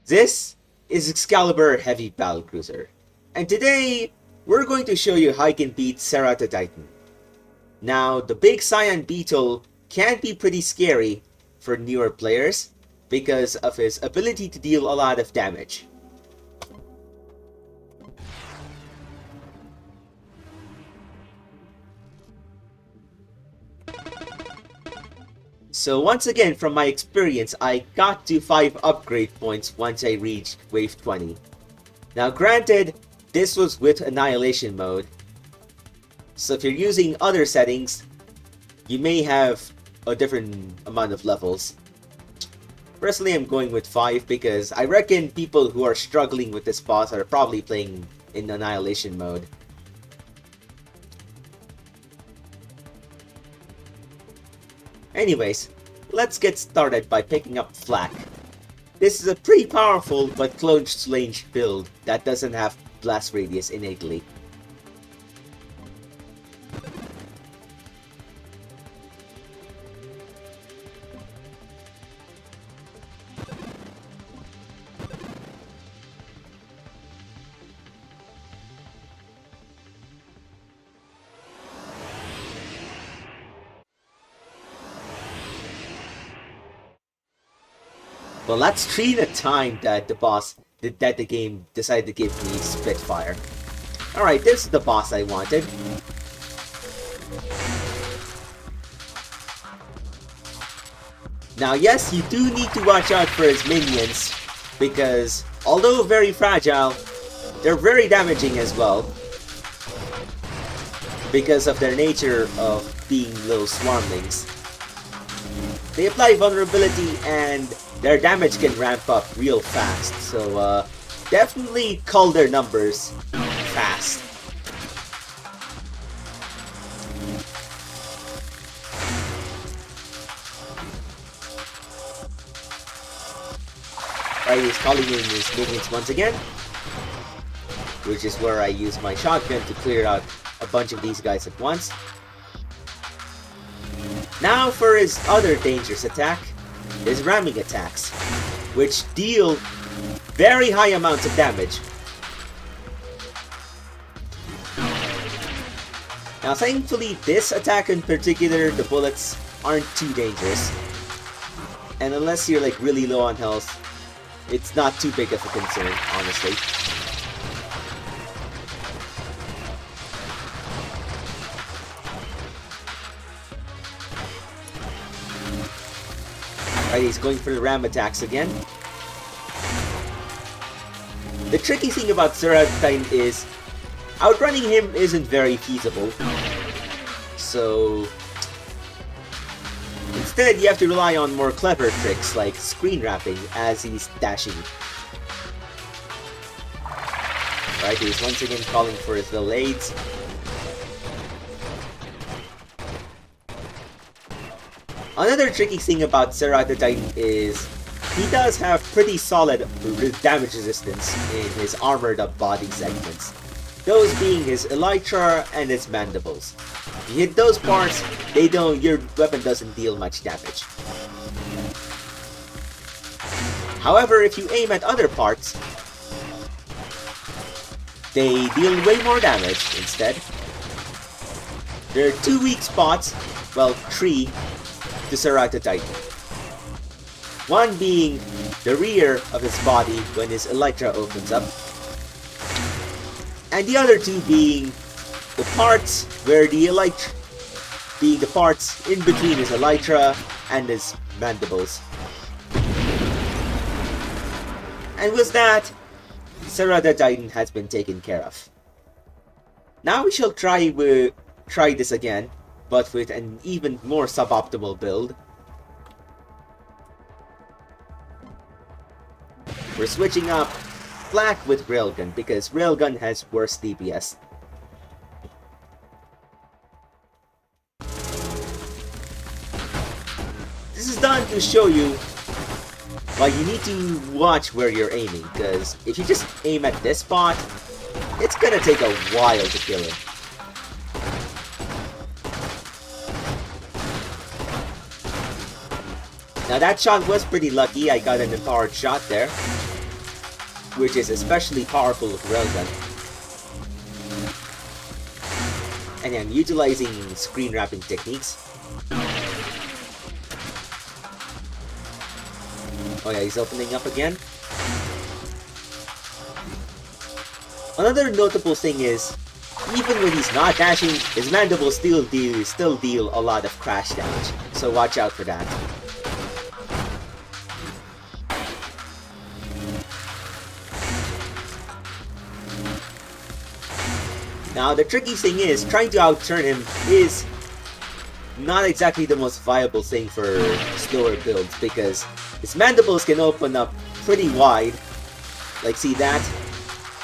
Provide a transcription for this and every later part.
This is Excalibur Heavy Battlecruiser, and today we're going to show you how you can beat Ceratotitan. Now, the big cyan beetle can be pretty scary for newer players because of his ability to deal a lot of damage. So once again, from my experience, I got to 5 upgrade points once I reached wave 20. Now granted, this was with Annihilation mode, so if you're using other settings, you may have a different amount of levels. Personally, I'm going with 5 because I reckon people who are struggling with this boss are probably playing in Annihilation mode. Anyways, let's get started by picking up Flak. This is a pretty powerful but close range build that doesn't have blast radius innately. Well, that's 3 the time that the game decided to give me Spitfire. Alright, this is the boss I wanted. Now yes, you do need to watch out for his minions, because although very fragile, they're very damaging as well, because of their nature of being little swarmlings. They apply vulnerability and their damage can ramp up real fast, so definitely cull their numbers fast. Right, he's calling in his minions once again, which is where I use my shotgun to clear out a bunch of these guys at once. Now for his other dangerous attack, his ramming attacks, which deal very high amounts of damage. Now thankfully this attack in particular, the bullets aren't too dangerous. And unless you're like really low on health, it's not too big of a concern, honestly. Right, he's going for the ram attacks again. The tricky thing about Ceratotitan is outrunning him isn't very feasible. So instead you have to rely on more clever tricks like screen wrapping as he's dashing. Right, he's once again calling for his little aids. Another tricky thing about Ceratotitan is he does have pretty solid damage resistance in his armored up body segments, those being his elytra and his mandibles. If you hit those parts, your weapon doesn't deal much damage. However, if you aim at other parts, they deal way more damage instead. There are 2 weak spots, well 3, to Ceratotitan. One being the rear of his body when his elytra opens up, and the other 2 being the parts where the elytra, being the parts in between his elytra and his mandibles. And with that, Ceratotitan has been taken care of. Now we shall try this again, but with an even more suboptimal build. We're switching up Flak with Railgun because Railgun has worse DPS. This is done to show you why you need to watch where you're aiming, because if you just aim at this spot, it's gonna take a while to kill him. Now that shot was pretty lucky, I got an empowered shot there. which is especially powerful with Railgun. And I'm utilizing screen wrapping techniques. Oh yeah, he's opening up again. Another notable thing is, even when he's not dashing, his mandibles still deal a lot of crash damage. So watch out for that. Now the tricky thing is, trying to outturn him is not exactly the most viable thing for slower builds, because his mandibles can open up pretty wide. Like, see that?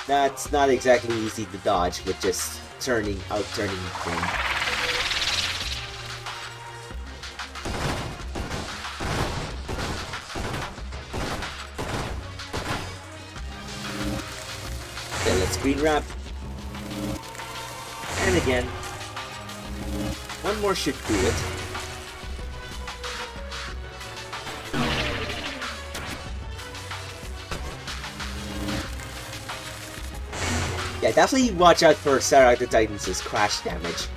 That's not exactly easy to dodge with just outturning him. Okay, let's screen wrap. And again, one more should do it. Yeah, definitely watch out for Ceratotitan's crash damage.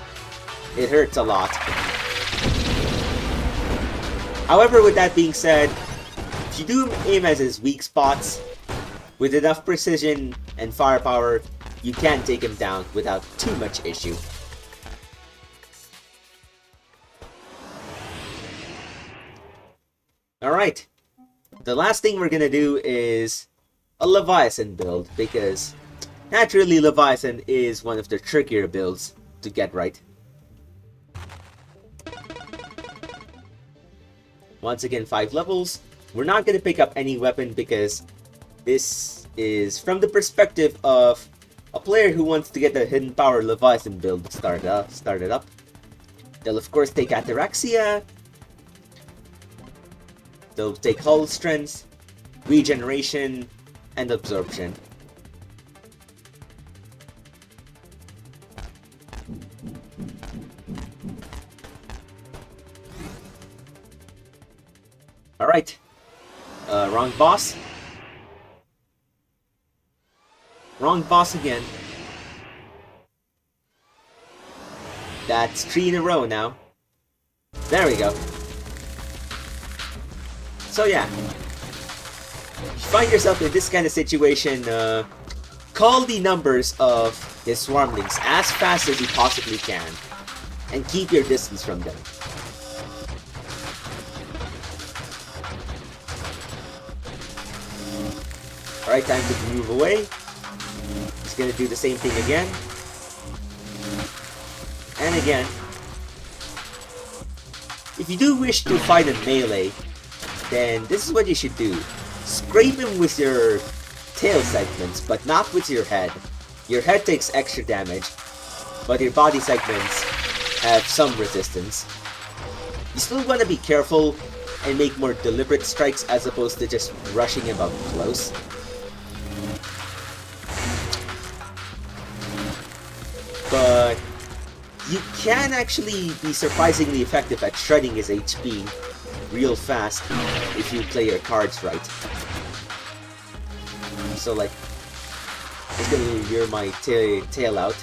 It hurts a lot. However, with that being said, if you do aim at his weak spots, with enough precision and firepower, you can take him down without too much issue. Alright, the last thing we're gonna do is a Leviathan build, because naturally Leviathan is one of the trickier builds to get right. Once again, 5 levels. We're not gonna pick up any weapon because this is from the perspective of a player who wants to get the hidden power Leviathan build started up. They'll of course take Ataraxia. They'll take hull strength, regeneration, and absorption. Alright. Wrong boss. Wrong boss again. That's 3 in a row now. There we go. So yeah, if you find yourself in this kind of situation, call the numbers of his swarmlings as fast as you possibly can, and keep your distance from them. Alright, time to move away. He's gonna do the same thing again. And again. If you do wish to fight in melee, then this is what you should do. Scrape him with your tail segments, but not with your head. Your head takes extra damage, but your body segments have some resistance. You still want to be careful and make more deliberate strikes as opposed to just rushing him up close. But you can actually be surprisingly effective at shredding his HP real fast if you play your cards right. So like, just gonna veer my tail out.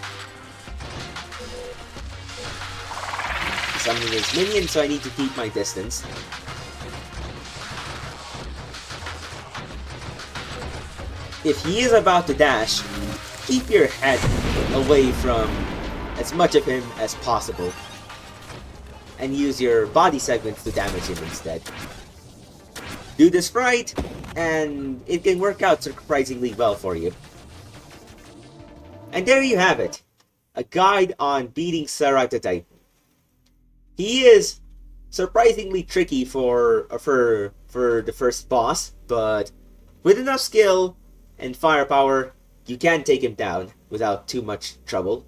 Summoning his minion, so I need to keep my distance. If he is about to dash, keep your head away from as much of him as possible, and use your body segments to damage him instead. Do this right, and it can work out surprisingly well for you. And there you have it, a guide on beating Ceratotitan. He is surprisingly tricky for the first boss, but with enough skill and firepower, you can take him down without too much trouble.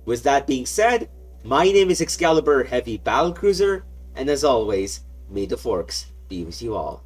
With that being said, my name is Excalibur Heavy Battlecruiser, and as always, may the forks be with you all.